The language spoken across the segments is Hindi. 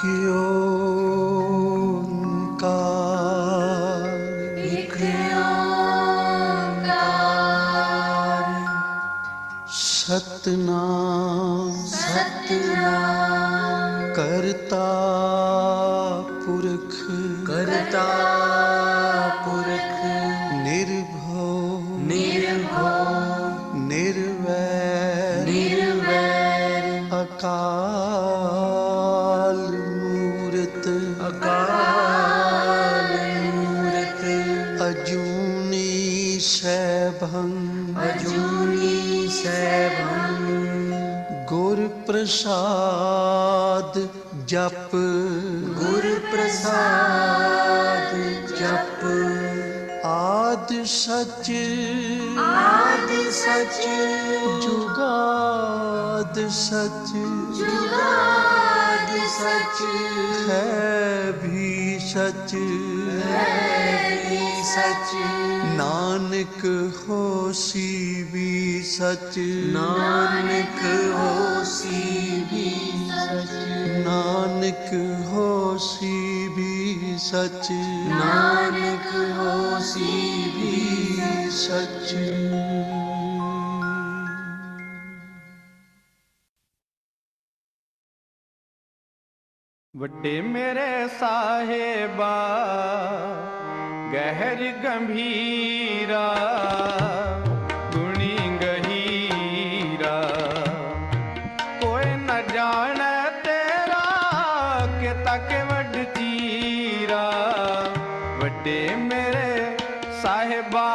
एक ओंकार सतनाम सतनाम करता पुरख करता पुरख निर्भव निर्भव निर्वैर निर्वैर अकाल मूरत अकाल मूरत अजूनी सैभं अजूनी सैभं गुर प्रसाद जप गुर प्रसाद जप आद सच आद सच जुगाद सच जुगाद सच है भी सच है भी सच नानक होसी भी सच नानक होसी भी सच नानक होसी भी सच नानक होसी भी सच ਵੱਡੇ ਮੇਰੇ ਸਾਹਿਬਾ ਗਹਿਰ ਗੰਭੀਰਾ ਗੁਣੀ ਗਹੀਰਾ ਕੋਈ ਨ ਜਾਣੈ ਤੇਰਾ ਕਿ ਤੱਕ ਵੱਡ ਚੀਰਾ ਵੱਡੇ ਮੇਰੇ ਸਾਹਿਬਾ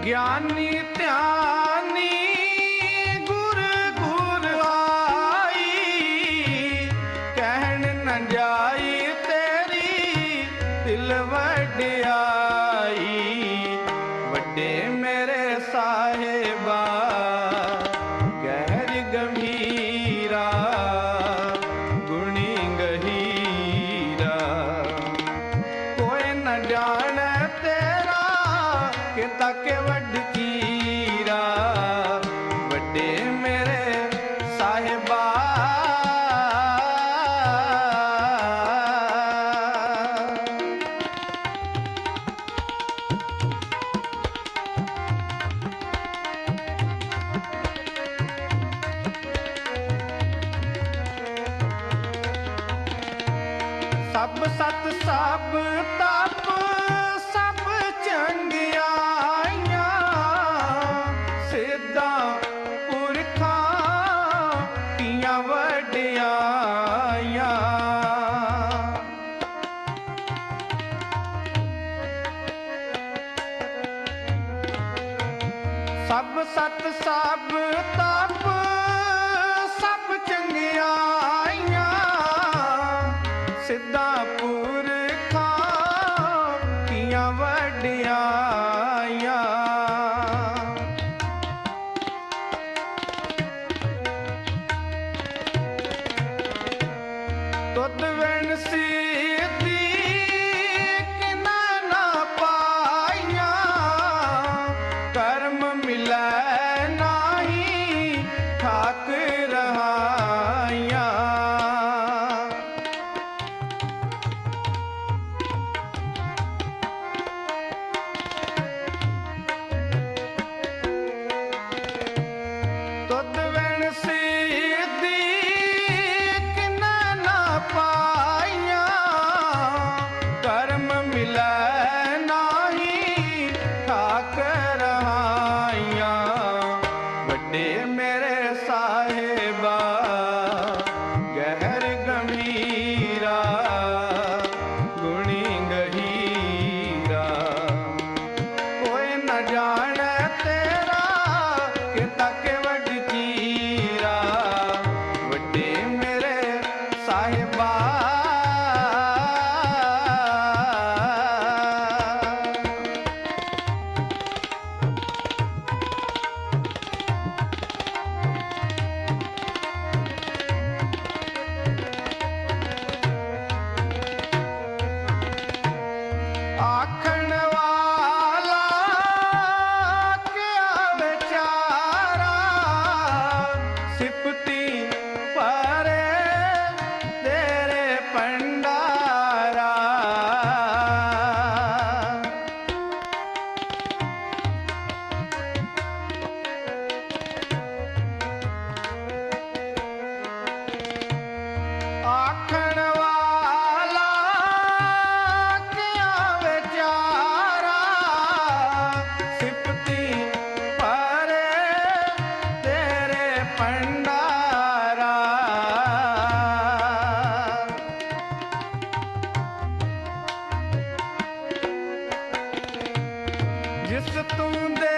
ਗਿਆਨੀ ਧਿਆਨੀ ਗੁਰ ਗੁਰ ਦਿਲ ਵਡਿਆਈ ਵੱਡੇ ਮੇਰੇ ਸਾਹਿਬਾ ਗਹਿਰ ਗੰਭੀਰਾ ਗੁਣੀ ਗਹੀਰਾ ਕੋਈ ਨ ਜਾਣੈ ਤੇਰਾ ਕਿਤਾ ਕਿ ਵੱਡ ਚੀਰਾ ਵੱਡੇ ਮੇਰੇ ਸਾਹਿਬਾ ਸਭ ਸਤ ਸਭ ਤਪ ਸਭ ਚੰਗਿਆਈਆਂ ਸਿੱਧਾ ਪੁਰਖਾਂ ਕੀਆਂ ਵਡਿਆਈਆਂ ਸਭ ਸਤ ਸਭ ਤਪ ਸਭ ਚੰਗਿਆਈਆਂ ਸਿੱਧਾ ਪੁਰਖਾਂ ਕੀਆਂ ਵਡਿਆਈਆਂ ਤੁਧ ਵਿਣ ਸੀਧੀ ਕਿਨਾ ਨਾ ਪਾਈਆਂ ਕਰਮ ਮਿਲੈ ਨਾਹੀ ਠਾਕ ਰਹਾਈਆਂ ਤੁਧ ਵਿਣ ਸੀਧੀ ਕਿਨਾ ਨਾ ਪਾਈਆਂ ਕਰਮ ਮਿਲੈ ਨਾਹੀ ਠਾਕ ਰਹਾਈਆਂ ਵੱਡੇ ਮੇਰੇ ਸਾਹਿਬਾ ਗਹਿਰ ਗੰਭੀਰਾ ਗੁਣੀ ਗਹੀਰਾ ਕੋਈ ਨ ਜਾਣੈ ਤੇਰਾ ਕਿਤਾ ਕਿ ਵੱਡ ਚੀਰਾ ਵੱਡੇ ਮੇਰੇ ਸਾਹਿਬਾ ਆਖਣ ਵਾਲਾ ਕਿਆ ਵਿਚਾਰਾ ਸਿਫਤੀ ਪਰੇ ਤੇਰੇ ਭੰਡਾਰਾ ਆਖਣ ਵਾਲਾ ਕਿਆ ਵਿਚਾਰਾ ਸਿਫਤੀ ਪਰੇ ਤੇਰੇ ਭੰਡਾਰਾ ਜਿਸ ਤੂੰ ਦੇ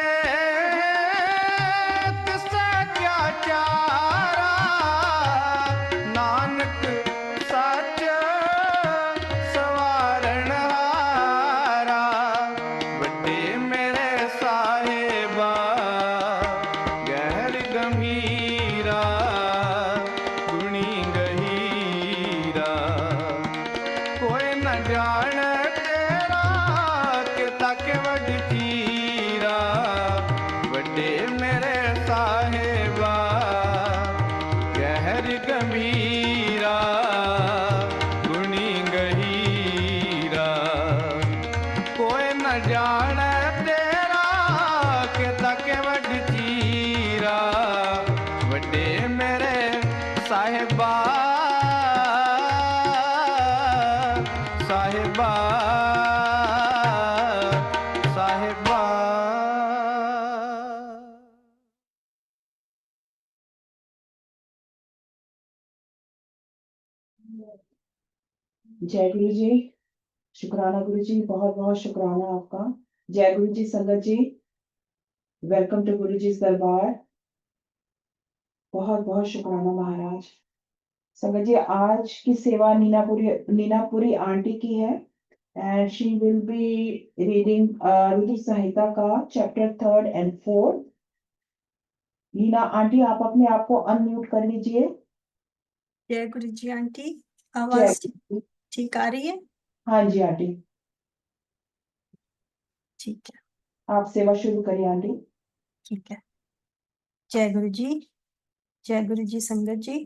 ਤਿਸੈ ਕਿਆ ਚਾਰਾ ਨਾਨਕ ਸੱਚ ਸਵਾਰਨ ਹਾਰਾ ਵੱਡੇ ਮੇਰੇ ਸਾਹਿਬਾ ਗਹਿਰ ਗੰਭੀਰਾ ਗੁਣੀ ਗਹੀਰਾ ਕੋਈ ਨ ਜਾਣੈ ਤੇਰਾ ਕਿਤਾ ਕਿ ਵੱਡ ਚੀਰਾ ਵੱਡੇ ਮੇਰੇ ਸਾਹਿਬਾ ਗਹਿਰ ਗੰਭੀਰਾ ਗੁਣੀ ਗਹੀਰਾ ਕੋਈ ਨ ਜਾਣੈ ਤੇਰਾ ਕਿਤਾ ਕਿ ਵੱਡ ਚੀਰਾ ਵੱਡੇ ਮੇਰੇ ਸਾਹਿਬਾ ਸਾਹਿਬਾ ਸਾਹਿਬਾ जय गुरु जी। शुक्राना गुरु जी, बहुत बहुत शुक्राना आपका। जय गुरु जी संगत जी, वेलकम टू गुरु जी दरबार। बहुत बहुत शुक्राना महाराज। संगत जी, आज की सेवा नीनापुरी आंटी की है and she will be reading Rudra Samhita का chapter 3rd and 4th. Leena aunty आप अपने आप को अनम्यूट कर लीजिए. जय गुरु जी आंटी, जय आवाज गुरु जी. ठीक आ रही है? हाँ जी आंटी, ठीक है, आप सेवा शुरू करिए आंटी. ठीक है. जय गुरु जी, जय गुरु जी संगत जी.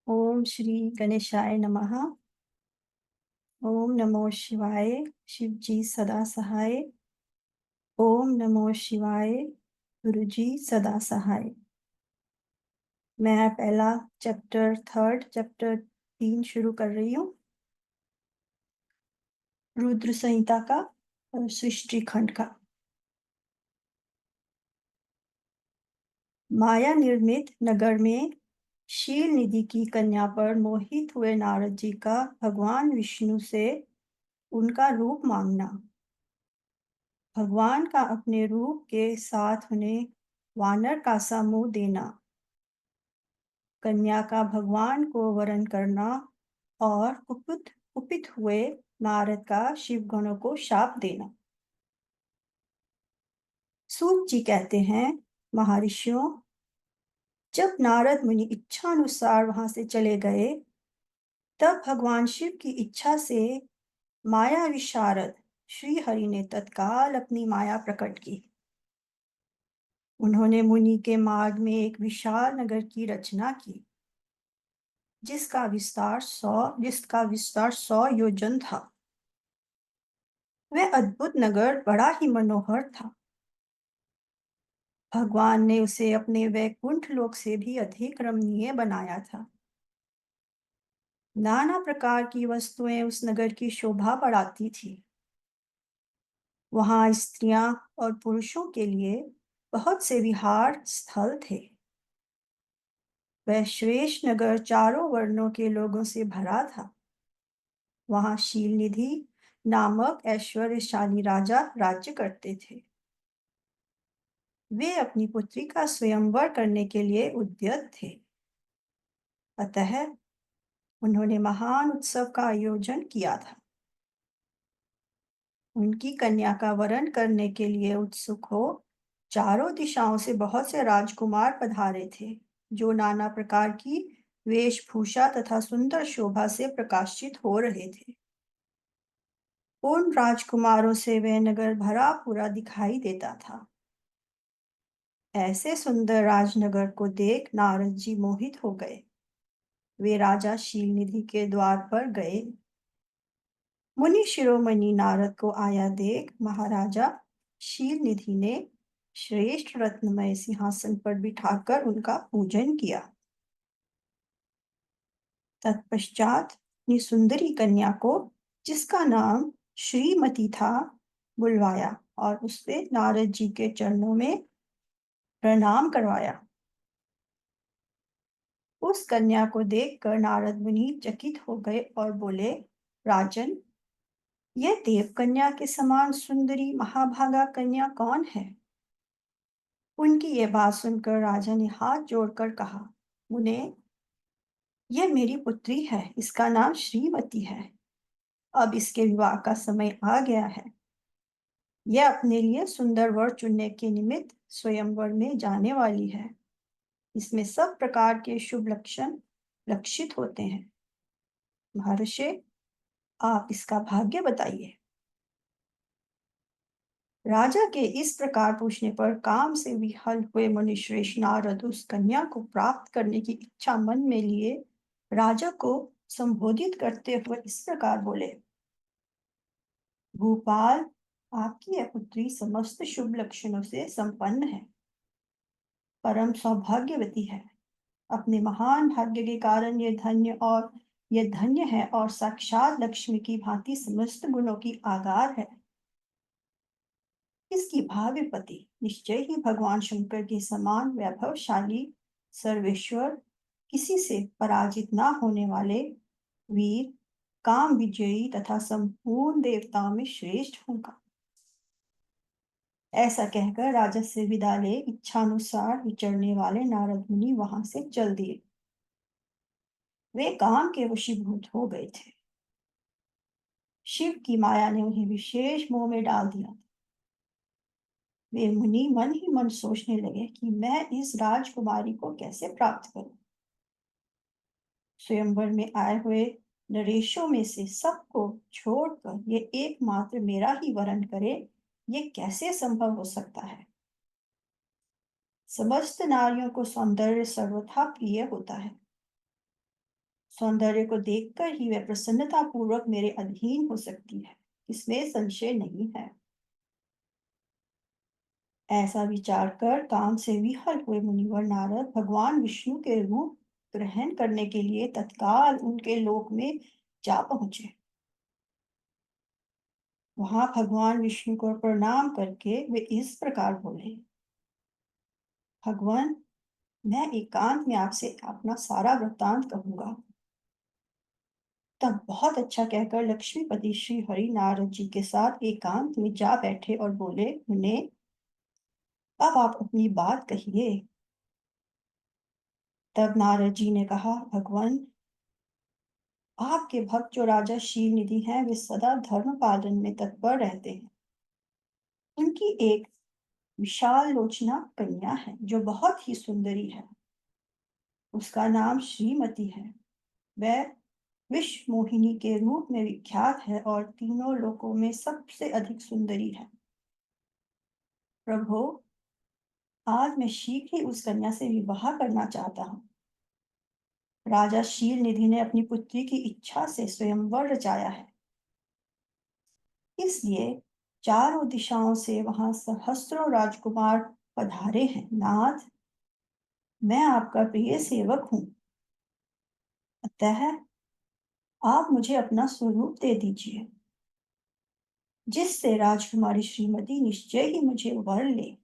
ओम श्री गणेशाय नमः. ओम नमो शिवाय, शिव जी सदा सहाय. ओम नमो शिवाय, गुरु जी सदा सहाय. मैं पहला चैप्टर 3 शुरू कर रही हूँ. रुद्र संहिता का सृष्टि खंड का. माया निर्मित नगर में शील निधि की कन्या पर मोहित हुए नारद जी का भगवान विष्णु से उनका रूप मांगना, भगवान का अपने रूप के साथ उन्हें वानर का सा मुंह देना, कन्या का भगवान को वरण करना और कुपित हुए नारद का शिव गणों को शाप देना. सूत जी कहते हैं, महर्षियों, जब नारद मुनि इच्छानुसार वहां से चले गए, तब भगवान शिव की इच्छा से माया विशारद श्री हरि ने तत्काल अपनी माया प्रकट की. उन्होंने मुनि के मार्ग में एक विशाल नगर की रचना की, जिसका विस्तार 100 योजन था. वह अद्भुत नगर बड़ा ही मनोहर था. भगवान ने उसे अपने वैकुंठ लोक से भी अधिक रमणीय बनाया था. नाना प्रकार की वस्तुएं उस नगर की शोभा बढ़ाती थी. वहां स्त्रियां और पुरुषों के लिए बहुत से विहार स्थल थे. वह श्रेष्ठ नगर चारों वर्णों के लोगों से भरा था. वहां शील निधि नामक ऐश्वर्यशाली राजा राज्य करते थे. वे अपनी पुत्री का स्वयंवर करने के लिए उद्यत थे. अतः उन्होंने महान उत्सव का आयोजन किया था. उनकी कन्या का वरण करने के लिए उत्सुक हो चारों दिशाओं से बहुत से राजकुमार पधारे थे, जो नाना प्रकार की वेशभूषा तथा सुंदर शोभा से प्रकाशित हो रहे थे. उन राजकुमारों से वह नगर भरा पूरा दिखाई देता था. ऐसे सुंदर राजनगर को देख नारद जी मोहित हो गए. वे राजा शीलनिधि के द्वार पर गए. मुनि शिरोमणि नारद को आया देख महाराजा शीलनिधि ने श्रेष्ठ रत्नमय सिंहासन पर बिठाकर उनका पूजन किया. तत्पश्चात अपनी सुंदरी कन्या को, जिसका नाम श्रीमती था, बुलवाया और उससे नारद जी के चरणों में प्रणाम करवाया. उस कन्या को देखकर नारद मुनि चकित हो गए और बोले, राजन, यह देव कन्या के समान सुंदरी महाभागा कन्या कौन है? उनकी यह बात सुनकर राजा ने हाथ जोड़कर कहा, मुने, यह मेरी पुत्री है. इसका नाम श्रीमती है. अब इसके विवाह का समय आ गया है. यह अपने लिए सुंदर वर चुनने के निमित्त स्वयंवर में जाने वाली है. इसमें सब प्रकार के शुभ लक्षण लक्षित होते हैं. महर्षि, आप इसका भाग्य बताइए. राजा के इस प्रकार पूछने पर काम से विहल हुए मुनिश्रेष्ठ नारद उस कन्या को प्राप्त करने की इच्छा मन में लिए राजा को संबोधित करते हुए इस प्रकार बोले, भूपाल, आपकी यह पुत्री समस्त शुभ लक्षणों से संपन्न है, परम सौभाग्यवती है. अपने महान भाग्य के कारण ये धन्य है और साक्षात लक्ष्मी की भांति समस्त गुणों की आगार है. इसकी भावी पति निश्चय ही भगवान शंकर के समान वैभवशाली, सर्वेश्वर, किसी से पराजित ना होने वाले वीर, काम विजयी तथा संपूर्ण देवताओं में श्रेष्ठ होगा. ऐसा कहकर राजा से विदा ले इच्छानुसार विचरने वाले नारद मुनि वहां से चल दिए. वे काम के वशीभूत हो गए थे. शिव की माया ने उन्हें विशेष मोह में डाल दिया। वे मुनि मन ही मन सोचने लगे कि मैं इस राजकुमारी को कैसे प्राप्त करूं। स्वयंवर में आए हुए नरेशों में से सबको छोड़कर ये एकमात्र मेरा ही वरण करे, ये कैसे संभव हो सकता है। समस्त नारियों को सौंदर्य सर्वथा प्रिय होता है। सौंदर्य को देखकर ही वह प्रसन्नता पूर्वक मेरे अधीन हो सकती है, इसमें संशय नहीं है। ऐसा विचार कर काम से विहल हुए मुनिवर नारद भगवान विष्णु के रूप ग्रहण करने के लिए तत्काल उनके लोक में जा पहुंचे। वहां भगवान विष्णु को प्रणाम करके वे इस प्रकार बोले, भगवान, मैं एकांत में आपसे अपना सारा वृत्तांत कहूंगा। तब बहुत अच्छा कहकर लक्ष्मीपति श्री हरि नारद जी के साथ एकांत में जा बैठे और बोले, उन्हें अब आप अपनी बात कहिए। तब नारद जी ने कहा, भगवान, आपके भक्त जो राजा शील निधि हैं, वे सदा धर्म पालन में तत्पर रहते हैं। उनकी एक विशाल लोचना कन्या है जो बहुत ही सुंदरी है। उसका नाम श्रीमती है। वह विश्व मोहिनी के रूप में विख्यात है और तीनों लोकों में सबसे अधिक सुंदरी है। प्रभु, आज मैं शीघ्र ही उस कन्या से विवाह करना चाहता हूँ। राजा शील निधि ने अपनी पुत्री की इच्छा से स्वयंवर रचाया है, इसलिए चारों दिशाओं से वहां सहस्त्रों राजकुमार पधारे हैं। नाथ, मैं आपका प्रिय सेवक हूँ, अतः आप मुझे अपना स्वरूप दे दीजिए, जिससे राजकुमारी श्रीमती निश्चय ही मुझे वर ले।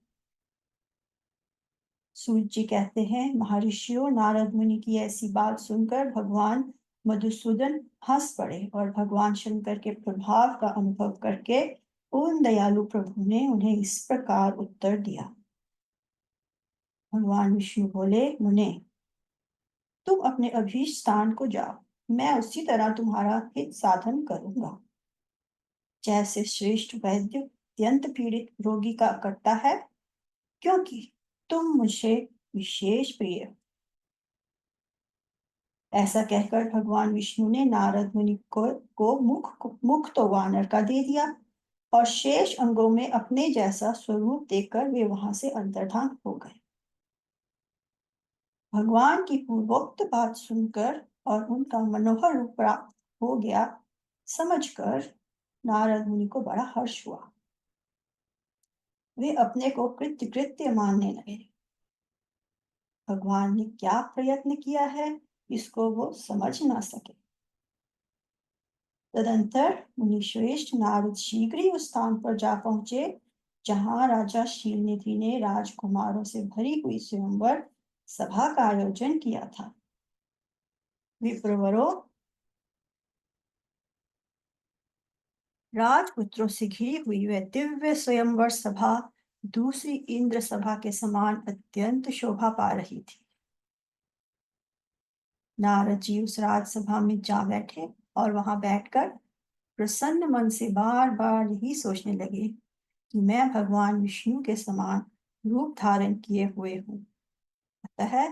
सूर्य जी कहते हैं, महर्षियों, नारद मुनि की ऐसी बात सुनकर भगवान मधुसूदन हंस पड़े और भगवान शंकर के प्रभाव का अनुभव करके उन दयालु प्रभु ने उन्हें इस प्रकार उत्तर दिया। भगवान विष्णु बोले, मुने, तुम अपने अभीष्ट स्थान को जाओ, मैं उसी तरह तुम्हारा हित साधन करूंगा। जैसे श्रेष्ठ वैद्य अत्यंत पीड़ित रोगी का करता है, क्योंकि तुम मुझे विशेष प्रिय हो। ऐसा कहकर भगवान विष्णु ने नारद मुनि को मुख तो वानर का दे दिया और शेष अंगों में अपने जैसा स्वरूप देकर वे वहां से अंतर्धान हो गए। भगवान की पूर्वोक्त बात सुनकर और उनका मनोहर रूप प्राप्त हो गया समझकर नारद मुनि को बड़ा हर्ष हुआ। वे अपने को कृत्य मानने लगे। भगवान ने क्या प्रयत्न किया है, इसको वो समझ ना सके। तदंतर मुनिश्रेष्ठ नारद शीघ्र ही उस स्थान पर जा पहुंचे जहां राजा शीलनिधि ने राजकुमारों से भरी हुई स्वयंवर सभा का आयोजन किया था। विप्रवरों, राजपुत्रों से घिरी हुई वह दिव्य स्वयंवर सभा दूसरी इंद्र सभा के समान अत्यंत शोभा पा रही थी। नारद जी उस राजसभा में जा बैठे और वहां बैठकर प्रसन्न मन से बार बार यही सोचने लगे कि मैं भगवान विष्णु के समान रूप धारण किए हुए हूँ, अतः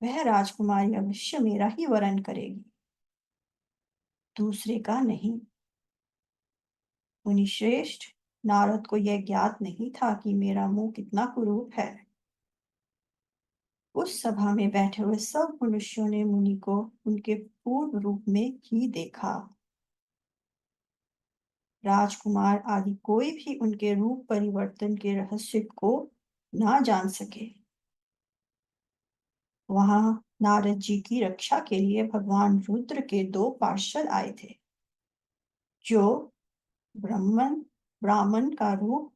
वह राजकुमारी अवश्य मेरा ही वरण करेगी, दूसरे का नहीं। मुनिश्रेष्ठ, नारद को यह ज्ञात नहीं था कि मेरा मुंह कितना कुरूप है। उस सभा में बैठे हुए सब मनुष्यों ने मुनि को उनके पूर्व रूप में ही देखा। राजकुमार आदि कोई भी उनके रूप परिवर्तन के रहस्य को ना जान सके। वहां नारद जी की रक्षा के लिए भगवान रुद्र के 2 पार्षद आए थे, जो ब्राह्मण का रूप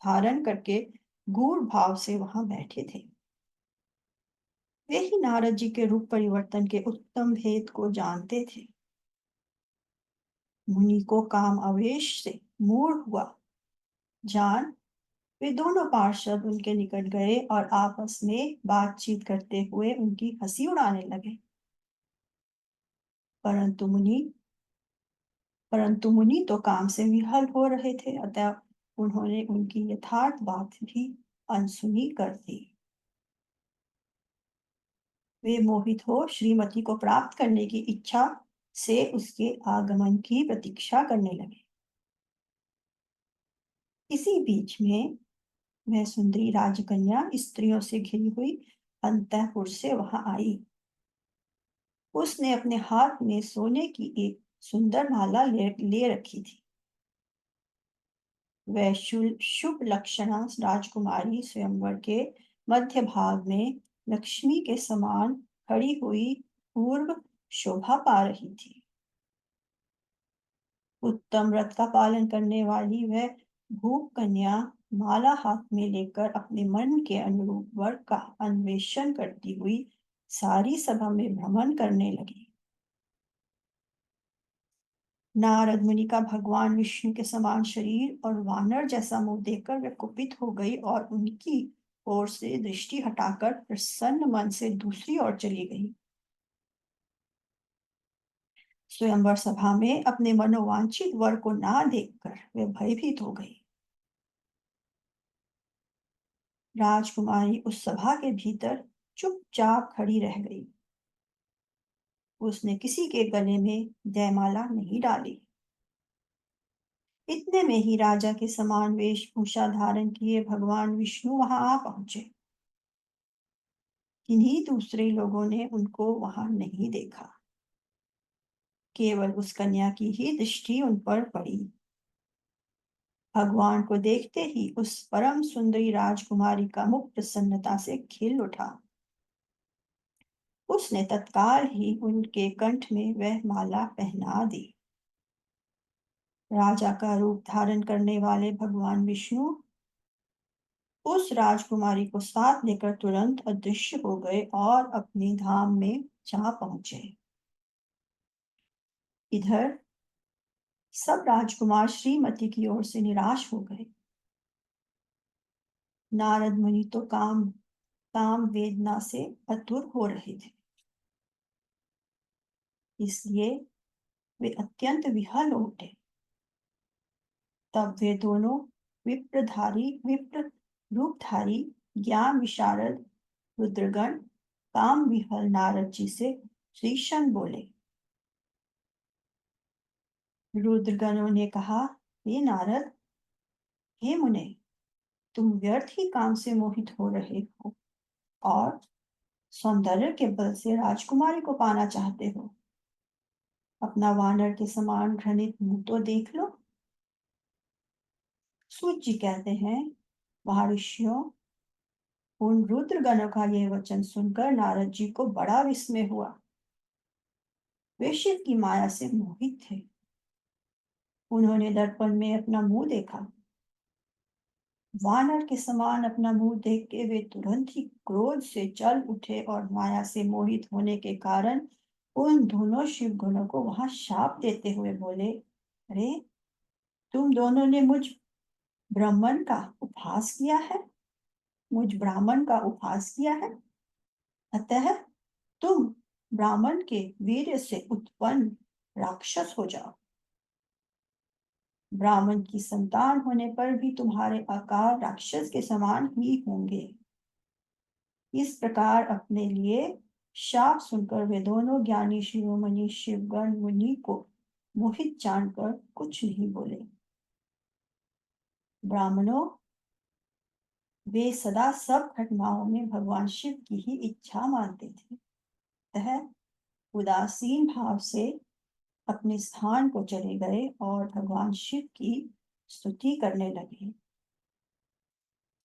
धारण करके गूढ़ भाव से वहां बैठे थे। वे ही नारद जी के रूप परिवर्तन के उत्तम भेद को जानते थे। मुनि को काम आवेश से मूढ़ हुआ जान वे दोनों पार्षद उनके निकट गए और आपस में बातचीत करते हुए उनकी हंसी उड़ाने लगे। परंतु मुनि, परंतु मुनि तो काम से विहल हो रहे थे, अतः उन्होंने उनकी यथार्थ बात भी अनसुनी कर दी। वे मोहित हो श्रीमती को प्राप्त करने की इच्छा से उसके आगमन की प्रतीक्षा करने लगे। इसी बीच में वह सुंदरी राजकन्या स्त्रियों से घिरी हुई अंतःपुर से वहां आई। उसने अपने हाथ में सोने की एक सुंदर माला ले रखी थी। वह शुभ लक्षणा राजकुमारी स्वयंवर के मध्य भाग में लक्ष्मी के समान खड़ी हुई पूर्व शोभा पा रही थी। उत्तम व्रत का पालन करने वाली वह भूप कन्या माला हाथ में लेकर अपने मन के अनुरूप वर का अन्वेषण करती हुई सारी सभा में भ्रमण करने लगी। नारद मुनि का भगवान विष्णु के समान शरीर और वानर जैसा मुंह देखकर वह कुपित हो गई और उनकी ओर से दृष्टि हटाकर प्रसन्न मन से दूसरी ओर चली गई। स्वयंवर सभा में अपने मनोवांछित वर को ना देखकर वे भयभीत हो गई। राजकुमारी उस सभा के भीतर चुपचाप खड़ी रह गई। उसने किसी के गले में जयमाला नहीं डाली। इतने में ही राजा के समान वेशभूषा धारण किए भगवान विष्णु वहां आ पहुंचे। किन्हीं दूसरे लोगों ने उनको वहां नहीं देखा। केवल उस कन्या की ही दृष्टि उन पर पड़ी। भगवान को देखते ही उस परम सुंदरी राजकुमारी का मुख प्रसन्नता से खिल उठा। उसने तत्काल ही उनके कंठ में वह माला पहना दी। राजा का रूप धारण करने वाले भगवान विष्णु उस राजकुमारी को साथ लेकर तुरंत अदृश्य हो गए और अपने धाम में जा पहुंचे। इधर सब राजकुमार श्रीमती की ओर से निराश हो गए। नारद मुनि तो काम वेदना से आतुर हो रहे थे, इसलिए वे अत्यंत विहल हो उठे। तब वे दोनों विप्र रूपधारी ज्ञान विशारद रुद्रगण काम विहल नारद जी से श्रीशन बोले। रुद्रगणों ने कहा, हे नारद, हे मुने, तुम व्यर्थ ही काम से मोहित हो रहे हो और सौंदर्य के बल से राजकुमारी को पाना चाहते हो। अपना वानर के समान घृणित मुंह तो देख लो। सूत जी कहते हैं, महर्षियों, उन रुद्रगणों का यह वचन सुनकर नारद जी को बड़ा विस्मय हुआ। वे शिव की माया से मोहित थे। उन्होंने दर्पण में अपना मुंह देखा। वानर के समान अपना मुंह देख के वे तुरंत ही क्रोध से जल उठे और माया से मोहित होने के कारण उन दोनों शिव गणों को वहां शाप देते हुए बोले, अरे, तुम दोनों ने मुझ ब्राह्मण का उपहास किया है, मुझ ब्राह्मण का उपहास किया है, अतः तुम ब्राह्मण के वीर्य से उत्पन्न राक्षस हो जाओ। ब्राह्मण की संतान होने पर भी तुम्हारे आकार राक्षस के समान ही होंगे। इस प्रकार अपने लिए शाप सुनकर वे दोनों ज्ञानी शिरोमणि शिवगण मुनि को मोहित जानकर कुछ नहीं बोले। ब्राह्मणों, वे सदा सब घटनाओं में भगवान शिव की ही इच्छा मानते थे, अतः उदासीन भाव से अपने स्थान को चले गए और भगवान शिव की स्तुति करने लगे।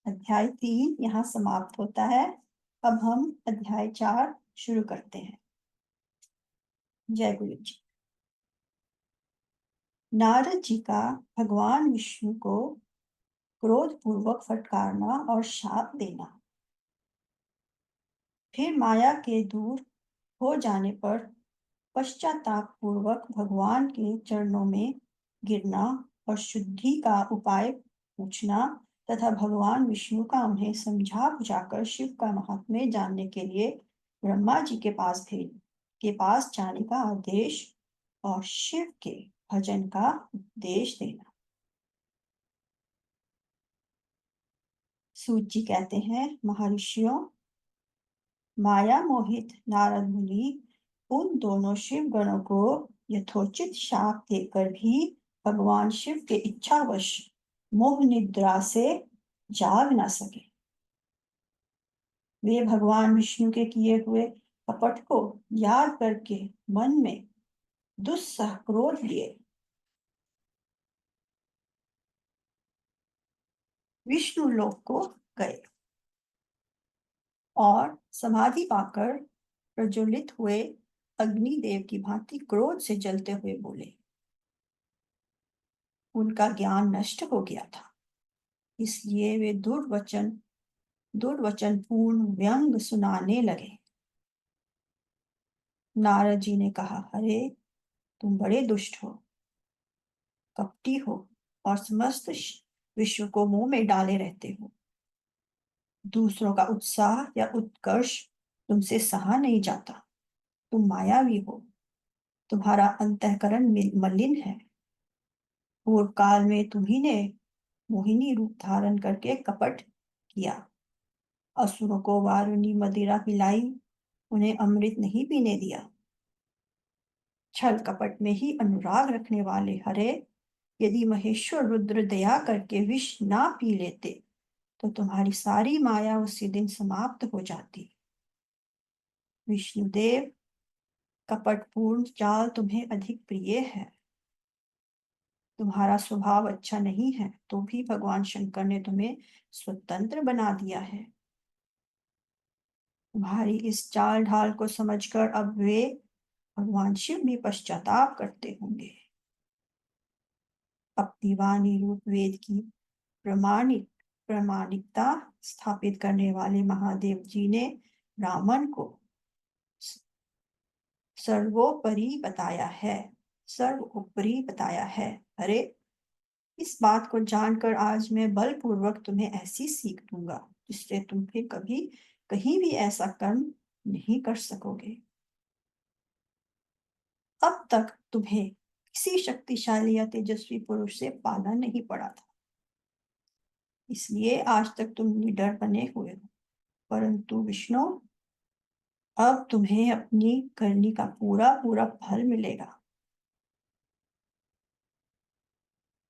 अध्याय 3 यहाँ समाप्त होता है। अब हम अध्याय 4 शुरू करते हैं। जय गुरु जी। नारद जी का भगवान विष्णु को क्रोध पूर्वक फटकारना और शाप देना, फिर माया के दूर हो जाने पर पश्चाताप पूर्वक भगवान के चरणों में गिरना और शुद्धि का उपाय पूछना तथा भगवान विष्णु का उन्हें समझा बुझाकर शिव का महात्म्य जानने के लिए ब्रह्मा जी के पास जाने का आदेश और शिव के भजन का उपदेश देना। सूत जी कहते हैं, महर्षियों, माया मोहित नारद मुनि उन दोनों शिव गणों को यथोचित शाप देकर भी भगवान शिव के इच्छावश मोह निद्रा से जाग न सके। वे भगवान विष्णु के किए हुए कपट को याद करके मन में दुस्सह क्रोध लिए विष्णु लोक को गए और समाधि पाकर प्रज्वलित हुए अग्निदेव की भांति क्रोध से जलते हुए बोले। उनका ज्ञान नष्ट हो गया था, इसलिए वे दुर्वचन पूर्ण व्यंग सुनाने लगे। नारद जी ने कहा, अरे तुम बड़े दुष्ट हो, कपटी हो और समस्त विश्व को मुंह में डाले रहते हो। दूसरों का उत्साह या उत्कर्ष तुमसे सहा नहीं जाता। तुम मायावी हो, तुम्हारा अंतःकरण मलिन है। पूर्व काल में तुम्ही ने मोहिनी रूप धारण करके कपट किया, असुरों को वारुणी मदिरा पिलाई, उन्हें अमृत नहीं पीने दिया। छल कपट में ही अनुराग रखने वाले हरे, यदि महेश्वर रुद्र दया करके विष ना पी लेते तो तुम्हारी सारी माया उसी दिन समाप्त हो जाती। विष्णुदेव, कपटपूर्ण चाल तुम्हें अधिक प्रिय है। तुम्हारा स्वभाव अच्छा नहीं है तो भी भगवान शंकर ने तुम्हें स्वतंत्र बना दिया है। तुम्हारी इस चाल ढाल को समझकर अब वे भगवान शिव भी पश्चाताप करते होंगे। अपनी वाणी रूप वेद की प्रामाणिकता स्थापित करने वाले महादेव जी ने रावण को सर्वोपरि बताया है। अरे, इस बात को जानकर आज मैं बलपूर्वक तुम्हें ऐसी सीख दूंगा जिससे तुम फिर कभी कहीं भी ऐसा कर्म नहीं कर सकोगे। अब तक तुम्हें किसी शक्तिशाली या तेजस्वी पुरुष से पाला नहीं पड़ा था, इसलिए आज तक तुम निडर बने हुए हो। परंतु विष्णु, अब तुम्हें अपनी करनी का पूरा पूरा फल मिलेगा।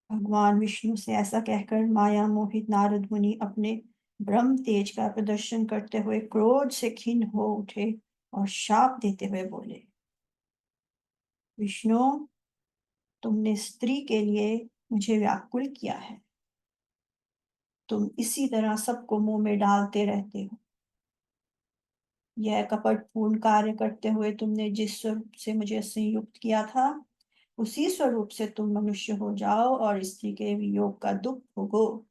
भगवान विष्णु से ऐसा कहकर माया मोहित नारद मुनि अपने ब्रह्म तेज का प्रदर्शन करते हुए क्रोध से खिन्न हो उठे और शाप देते हुए बोले, विष्णु, तुमने स्त्री के लिए मुझे व्याकुल किया है। तुम इसी तरह सबको मुंह में डालते रहते हो। यह कपटपूर्ण कार्य करते हुए तुमने जिस स्वरूप से मुझे संयुक्त किया था, उसी स्वरूप से तुम मनुष्य हो जाओ और स्त्री के वियोग का दुख भोगो।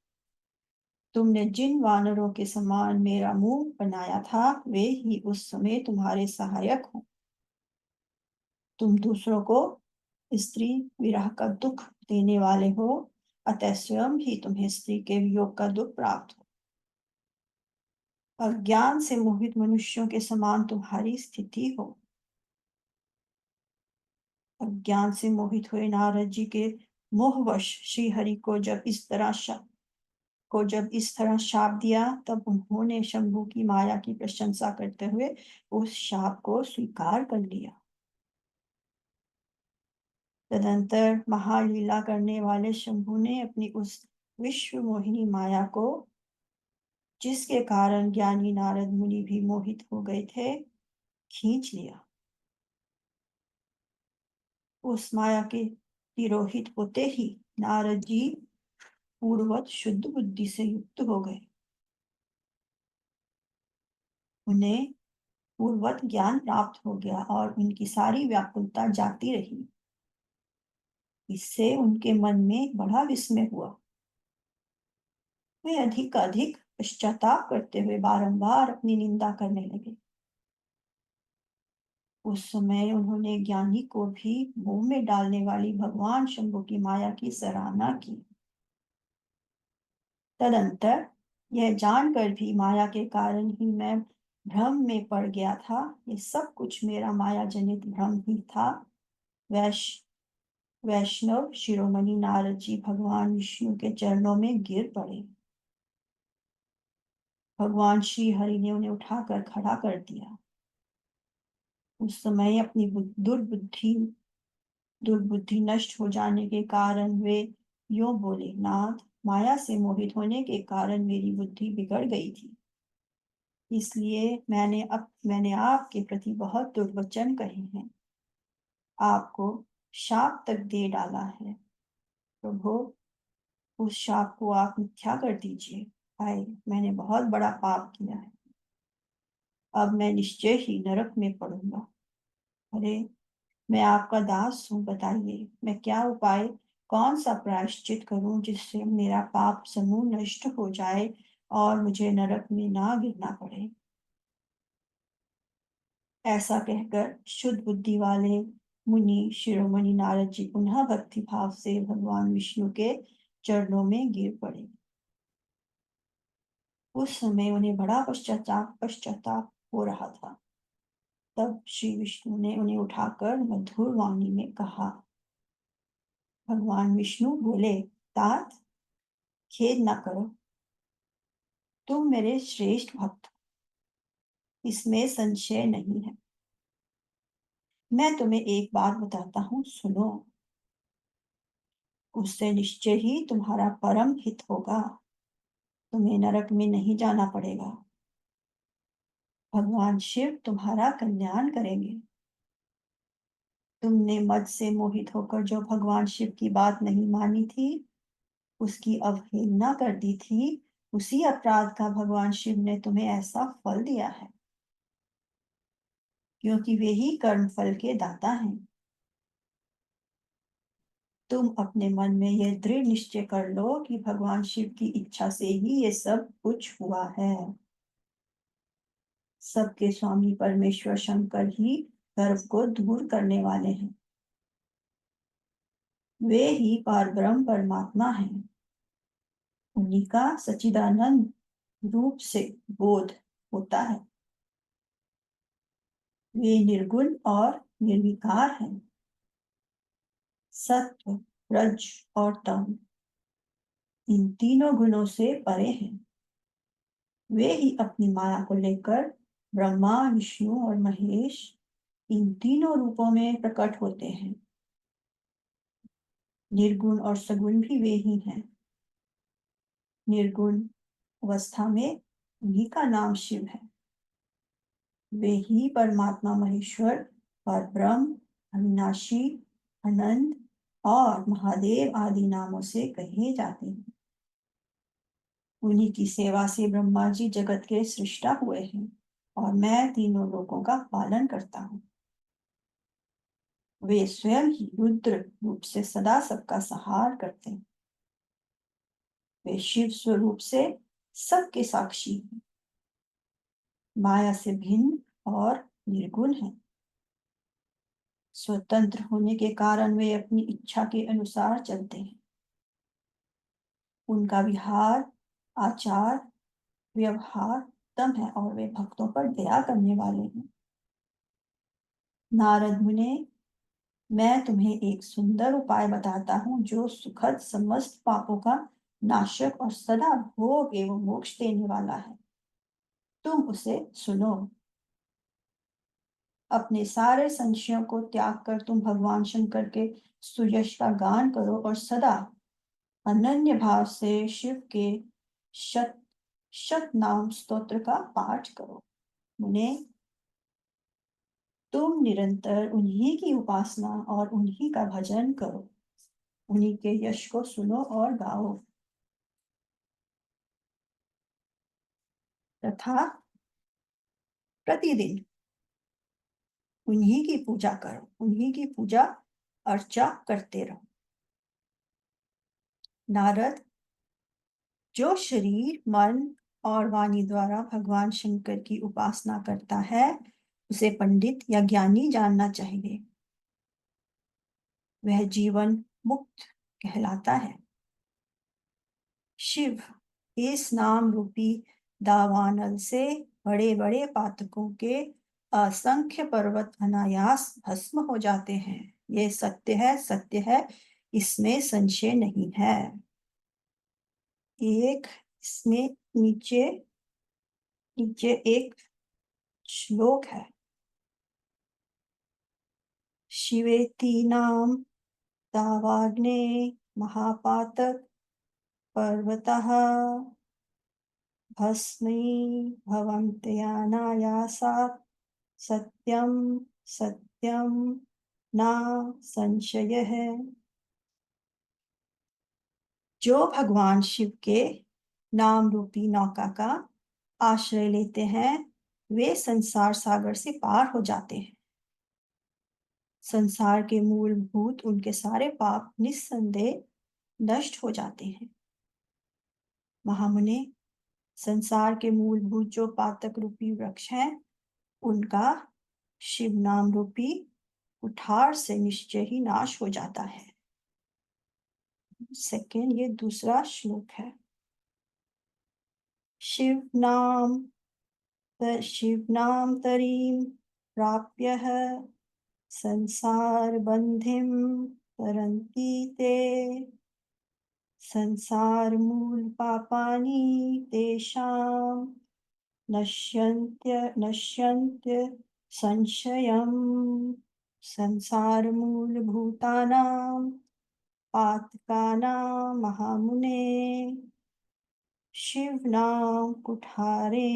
तुमने जिन वानरों के समान मेरा मुंह बनाया था, वे ही उस समय तुम्हारे सहायक हो। तुम दूसरों को स्त्री विरह का दुख देने वाले हो, अतः स्वयं ही तुम्हें स्त्री के वियोग का दुख प्राप्त हो। अज्ञान से मोहित मनुष्यों के समान तुम्हारी स्थिति हो। अज्ञान से मोहित हुए नारद जी के मोहवश श्री हरि को जब इस तरह शाप दिया, तब उन्होंने शंभु की माया की प्रशंसा करते हुए उस शाप को स्वीकार कर लिया। तदंतर महालीला करने वाले शंभु ने अपनी उस विश्व मोहिनी माया को, जिसके कारण ज्ञानी नारद मुनि भी मोहित हो गए थे, खींच लिया। उस माया के तिरोहित होते ही नारद जी पूर्ववत शुद्ध बुद्धि से युक्त हो गए। उन्हें पूर्ववत ज्ञान प्राप्त हो गया और उनकी सारी व्याकुलता जाती रही। इससे उनके मन में बड़ा विस्मय हुआ। वे अधिक पश्चाताप करते हुए बारंबार अपनी निंदा करने लगे। उस समय उन्होंने ज्ञानी को भी मुंह में डालने वाली भगवान शंभु की माया की सराहना की। तदंतर यह जानकर भी माया के कारण ही मैं भ्रम में पड़ गया था, ये सब कुछ मेरा माया जनित भ्रम ही था। वैष्णव शिरोमणि नारद जी भगवान विष्णु के चरणों में गिर पड़े। भगवान श्री हरि ने उन्हें उठाकर खड़ा कर दिया। उस समय अपनी दुर्बुद्धि नष्ट हो जाने के कारण वे यूं बोले, नाथ, माया से मोहित होने के कारण मेरी बुद्धि बिगड़ गई थी, इसलिए मैंने आपके प्रति बहुत दुर्वचन कहे हैं, आपको शाप तक दे डाला है। प्रभु, उस शाप को आप मिथ्या कर दीजिए। हाय, मैंने बहुत बड़ा पाप किया है, अब मैं निश्चय ही नरक में पड़ूंगा। अरे, मैं आपका दास हूँ, बताइए मैं क्या उपाय, कौन सा प्रायश्चित करूं जिससे मेरा पाप समूह नष्ट हो जाए और मुझे नरक में ना गिरना पड़े। ऐसा कहकर शुद्ध बुद्धि वाले मुनि शिरोमणि नारद जी पुनः भक्ति भाव से भगवान विष्णु के चरणों में गिर पड़े। उस समय उन्हें बड़ा पश्चाताप हो रहा था। तब श्री विष्णु ने उन्हें उठाकर मधुर वाणी में कहा। भगवान विष्णु बोले, तात, खेद न करो, तुम मेरे श्रेष्ठ भक्त हो, इसमें संशय नहीं है। मैं तुम्हें एक बात बताता हूँ, सुनो। उससे निश्चय ही तुम्हारा परम हित होगा, तुम्हें नरक में नहीं जाना पड़ेगा। भगवान शिव तुम्हारा कल्याण करेंगे। तुमने मद से मोहित होकर जो भगवान शिव की बात नहीं मानी थी, उसकी अवहेलना कर दी थी, उसी अपराध का भगवान शिव ने तुम्हें ऐसा फल दिया है, क्योंकि वे ही कर्म फल के दाता हैं। तुम अपने मन में यह दृढ़ निश्चय कर लो कि भगवान शिव की इच्छा से ही ये सब कुछ हुआ है। सबके स्वामी परमेश्वर शंकर ही गर्व को दूर करने वाले हैं। वे ही पारब्रह्म परमात्मा हैं। उन्हीं का सच्चिदानंद रूप से बोध होता है। वे निर्गुण और निर्विकार हैं। सत्व, रज और तम, इन तीनों गुणों से परे हैं। वे ही अपनी माया को लेकर ब्रह्मा, विष्णु और महेश, इन तीनों रूपों में प्रकट होते हैं। निर्गुण और सगुण भी वे ही हैं। निर्गुण अवस्था में उन्हीं का नाम शिव है। वे ही परमात्मा महेश्वर, परब्रह्म, अविनाशी, अनंत और महादेव आदि नामों से कहे जाते हैं। उन्हीं की सेवा से ब्रह्मा जी जगत के सृष्टा हुए हैं और मैं तीनों लोकों का पालन करता हूँ। वे स्वयं ही रुद्र रूप से सदा सबका संहार करते हैं। वे शिव स्वरूप से सबके साक्षी हैं, माया से भिन्न और निर्गुण हैं। स्वतंत्र होने के कारण वे अपनी इच्छा के अनुसार चलते हैं। उनका विहार, आचार, व्यवहार उत्तम है और वे भक्तों पर दया करने वाले हैं। नारद मुने, मैं तुम्हें एक सुंदर उपाय बताता हूँ जो सुखद समस्त पापों का नाशक और सदा भोग एवं मोक्ष देने वाला है। तुम उसे सुनो। अपने सारे संशयों को त्याग कर तुम भगवान शंकर के सुयश का गान करो और सदा अनन्य भाव से शिव के शत शत नाम स्तोत्र का पाठ करो। मुने, तुम निरंतर उन्हीं की उपासना और उन्हीं का भजन करो। उन्हीं के यश को सुनो और गाओ तथा प्रतिदिन उन्हीं की पूजा करो, उन्हीं की पूजा अर्चा करते रहो। नारद, जो शरीर, मन और वाणी द्वारा भगवान शंकर की उपासना करता है, उसे पंडित या ज्ञानी जानना चाहिए। वह जीवन मुक्त कहलाता है। शिव इस नाम रूपी दावानल से बड़े बड़े पातकों के असंख्य पर्वत अनायास भस्म हो जाते हैं। ये सत्य है, इसमें संशय नहीं है। एक इसमें नीचे नीचे एक श्लोक है। शिवेतीनां तावाग्ने महापातक पर्वतः भस्मी भवन्त्यानायासात् सत्यम सत्यम ना संशय है। जो भगवान शिव के नाम रूपी नौका का आश्रय लेते हैं वे संसार सागर से पार हो जाते हैं। संसार के मूलभूत उनके सारे पाप निस्संदेह नष्ट हो जाते हैं। महामुने, संसार के मूलभूत जो पातक रूपी वृक्ष हैं उनका शिव नाम रूपी कुठार से निश्चय ही नाश हो जाता है। सेकेंड, ये दूसरा श्लोक है। शिव नाम तरीम प्राप्य संसार बंधिम तरन्ति ते संसार मूल पापानि तेषां नश्यन्त्य संशयम्। संसार मूल भूतानां पातकानां महामुने शिव नाम कुठारे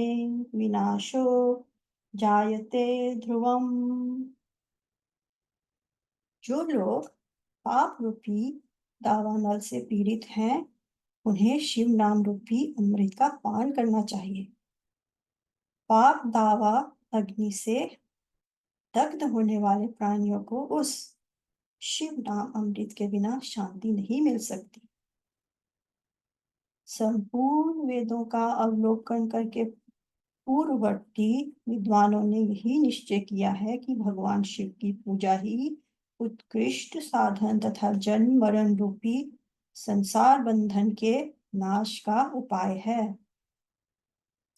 विनाशो जायते ध्रुवम। जो लोग पाप रूपी दावानल से पीड़ित हैं उन्हें शिव नाम रूपी अमृत का पान करना चाहिए। पाप दावा अग्नि से दग्ध होने वाले प्राणियों को उस शिव नाम अमृत के बिना शांति नहीं मिल सकती। संपूर्ण वेदों का अवलोकन करके पूर्ववर्ती विद्वानों ने यही निश्चय किया है कि भगवान शिव की पूजा ही उत्कृष्ट साधन तथा जन्म मरण रूपी संसार बंधन के नाश का उपाय है।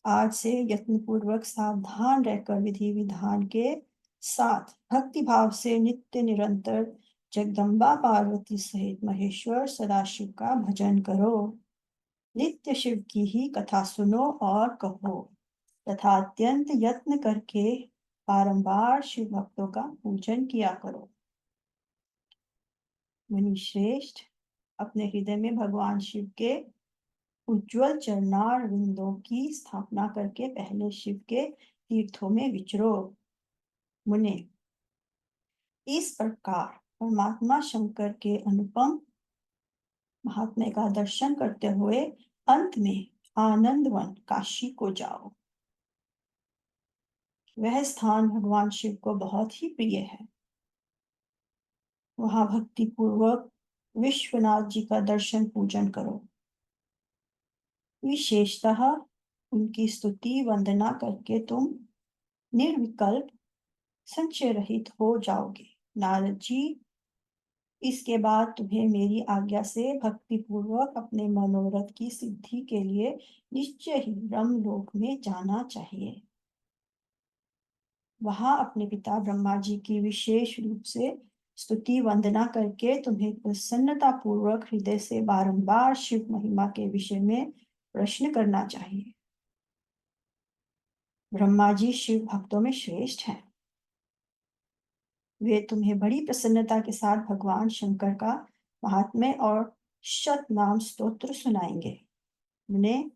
आज से यत्नपूर्वक सावधान रहकर विधि विधान के साथ भक्ति भाव से नित्य निरंतर जगदम्बा पार्वती सहित महेश्वर सदाशिव का भजन करो। नित्य शिव की ही कथा सुनो और कहो तथा अत्यंत यत्न करके बारंबार शिव भक्तों का पूजन किया करो। मुनि श्रेष्ठ, अपने हृदय में भगवान शिव के उज्जवल चरणार विंदों की स्थापना करके पहले शिव के तीर्थों में विचरो। मुने, इस प्रकार परमात्मा शंकर के अनुपम महात्म्य का दर्शन करते हुए अंत में आनंदवन काशी को जाओ। वह स्थान भगवान शिव को बहुत ही प्रिय है। वहां भक्ति पूर्वक विश्वनाथ जी का दर्शन पूजन करो। विशेषतः उनकी स्तुति वंदना करके तुम निर्विकल्प संशय रहित हो जाओगे। नारद जी, इसके बाद तुम्हें मेरी आज्ञा से भक्ति पूर्वक अपने मनोरथ की सिद्धि के लिए निश्चय ही ब्रह्मलोक में जाना चाहिए। वहां अपने पिता ब्रह्मा जी की विशेष रूप से स्तुति वंदना करके तुम्हें प्रसन्नता पूर्वक हृदय से बारंबार शिव महिमा के विषय में प्रश्न करना चाहिए। ब्रह्मा जी शिव भक्तों में श्रेष्ठ हैं। वे तुम्हें बड़ी प्रसन्नता के साथ भगवान शंकर का महात्म्य और शत नाम स्तोत्र सुनाएंगे। उन्हें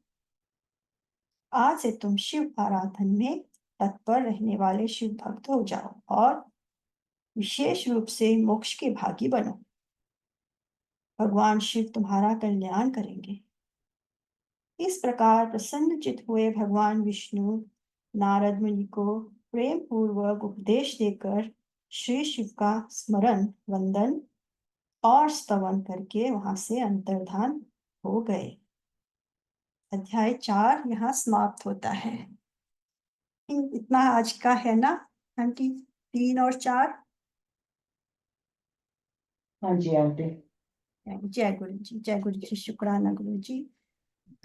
आज से तुम शिव आराधन में तत्पर रहने वाले शिव भक्त हो जाओ और विशेष रूप से मोक्ष के भागी बनो। भगवान शिव तुम्हारा कल्याण करेंगे। इस प्रकार प्रसन्नचित हुए भगवान विष्णु नारद मुनि को प्रेम पूर्वक उपदेश देकर श्री शिव का स्मरण वंदन और स्तवन करके वहां से अंतर्धान हो गए। अध्याय 4 यहाँ समाप्त होता है। इतना आज का है ना आंटी? 3 और 4। हाँ जी आंटी। जय गुरु जी, शुक्राना गुरु जी।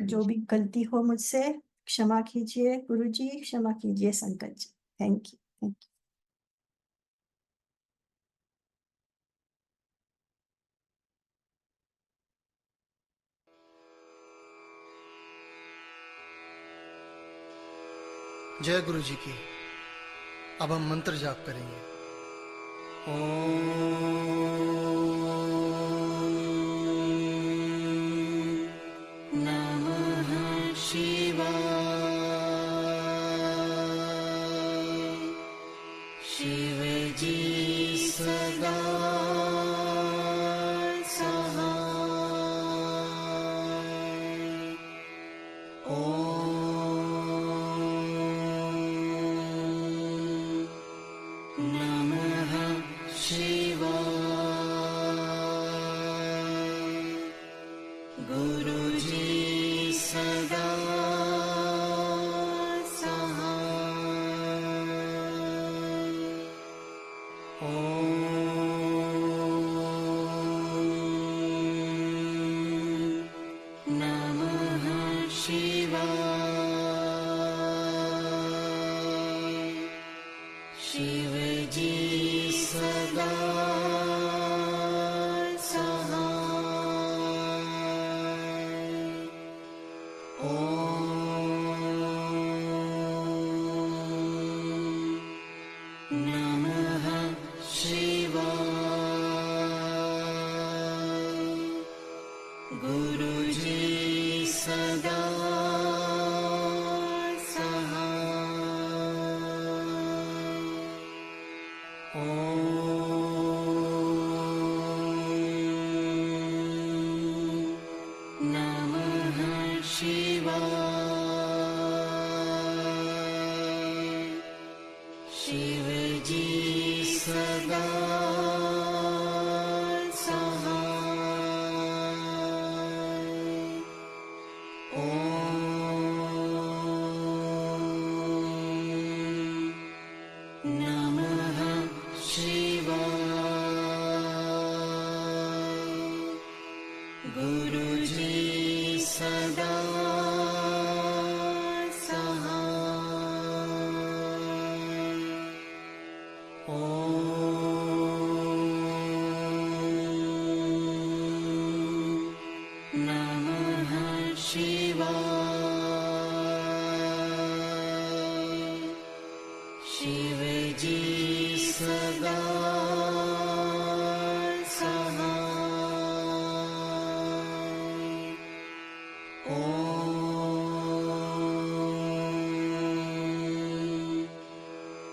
जो भी गलती हो मुझसे क्षमा कीजिए गुरु जी, क्षमा कीजिए संकट जी। Thank you. जय गुरु जी की। अब हम मंत्र जाप करेंगे। नमः शिवाय। शिव जी सदा सहाय। नमः शिवाय। गुरुजी सदा सहाय। नमः शिवाय। शिव जी सदा सहाय। नमः शिवाय। गुरुजी सदा सहाय। नमः शिवाय। शिव जी सदा सहाय। नमः शिवाय। गुरुजी सदा सहाय। नमः शिवाय। शिव जी सदा सहाय।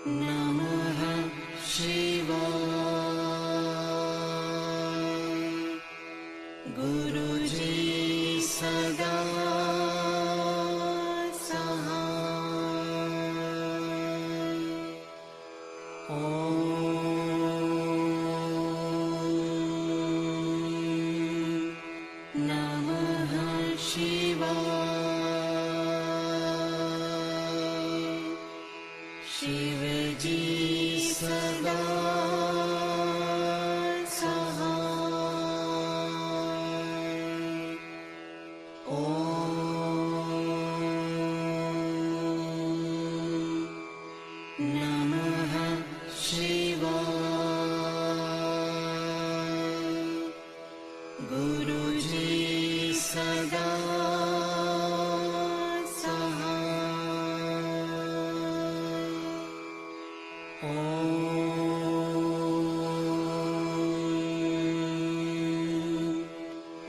नमः शिवाय। गुरुजी सदा सहाय। नमः शिवाय। शिव जी सदा सहाय। नमः शिवाय। गुरुजी सदा सहाय।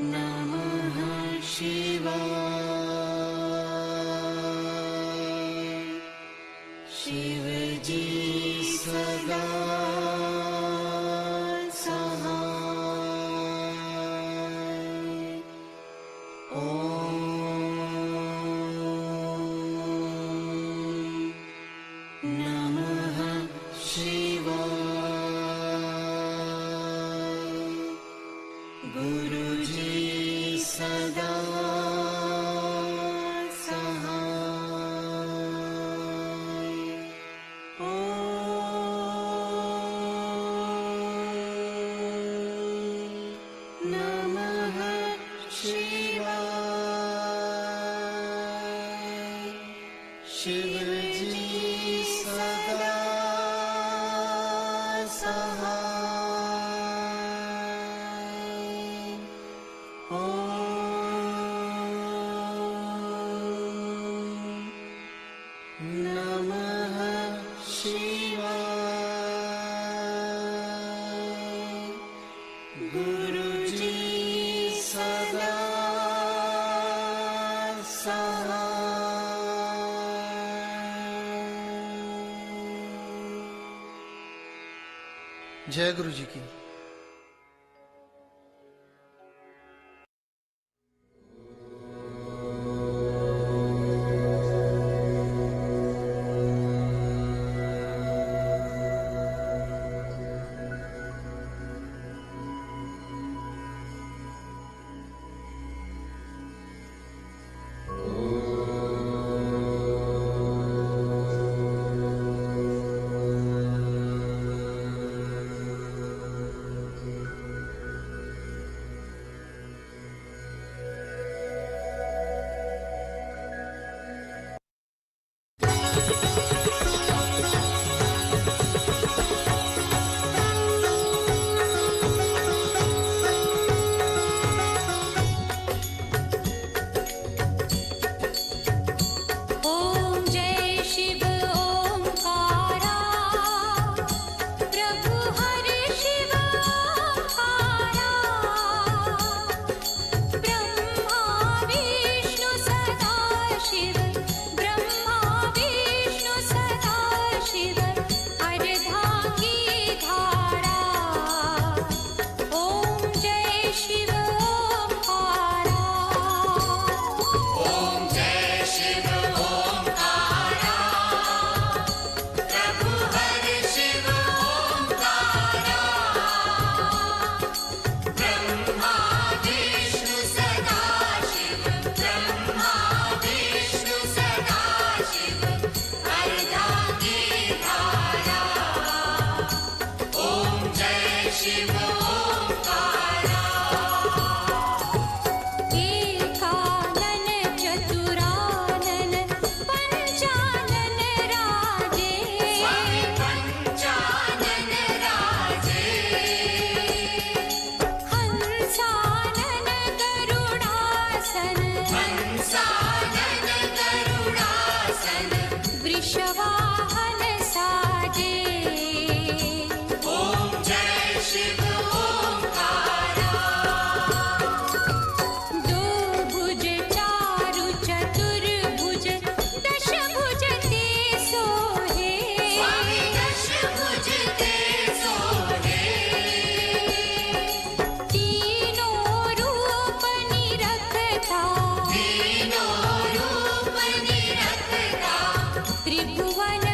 नमः शिवाय। शिव जी सदा सहाय। नमः शिवाय। गुरुजी सदा सहाय। नमः शिवाय। शिव जी सदा सहाय। नमः सहाय। जय गुरु जी की। ओम जय शिव ओंकारा प्रभु हरि शिव ओंकारा ब्रह्मा विष्णु सदा शिव ब्रह्मा विष्णु सदा शिव अर्धांगी धारा ओम जय शिव ओंकारा एकानन चतुरानन पंचानन राजे हंसानन गरुडासन वृषवाहन साजे दो भुज चारु चतुर्भुज दश भुज ते सोहे तीनों रूप निरखता त्रिभुवन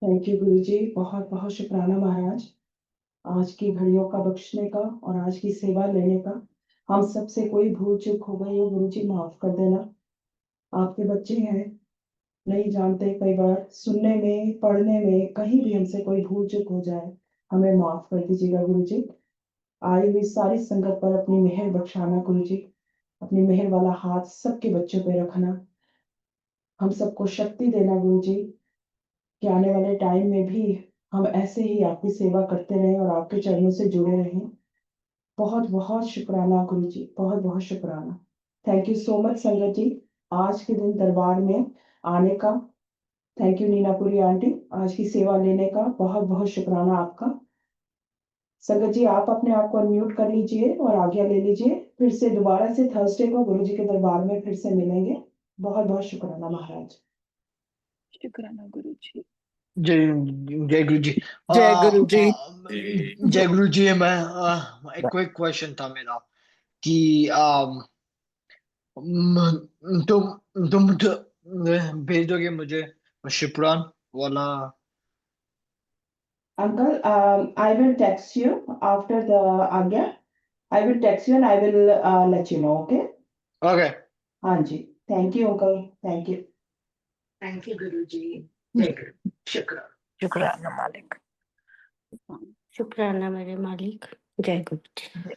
थैंक यू गुरु जी, बहुत बहुत शुक्राना महाराज, आज की घड़ियों का बख्शने का और आज की सेवा लेने का। हम सब से कोई भूल चूक हो गई हो गुरु जी, माफ कर देना। आपके बच्चे हैं, नहीं जानते, कई बार सुनने में पढ़ने में कहीं भी हमसे कोई भूल चूक हो जाए, हमें माफ कर दीजिएगा गुरु जी। आई हुई सारी संगत पर अपनी मेहर बख्शाना गुरु जी, अपनी मेहर वाला हाथ सबके बच्चों पे रखना, हम सबको शक्ति देना गुरु जी, कि आने वाले टाइम में भी हम ऐसे ही आपकी सेवा करते रहें और आपके चरणों से जुड़े रहें। बहुत बहुत शुक्राना गुरु जी, बहुत बहुत शुक्राना। थैंक यू सो मच संगत जी, आज के दिन दरबार में आने का। थैंक यू नीनापुरी आंटी, आज की सेवा लेने का बहुत बहुत शुक्राना आपका। संगत जी आप अपने आप को अनम्यूट कर लीजिए और आज्ञा ले लीजिए, फिर से दोबारा से थर्सडे को गुरु जी के दरबार में फिर से मिलेंगे। बहुत बहुत शुक्राना महाराज। शुक्राना गुरु जी। जय जय गुरु जी। जय गुरु जी। जय गुरु जी। मैं एक क्विक क्वेश्चन था मेरा कि तुम भेज दोगे मुझे शिप्रान वाला? Uncle, I will text you after the Agya. I will text you and I will let you know, okay? Okay. हाँ जी, thank you uncle, thank you. Thank you गुरु जी। जय गुरु। शुक्राना मालिक। शुक्राना मेरे मालिक। जय गुरु जी।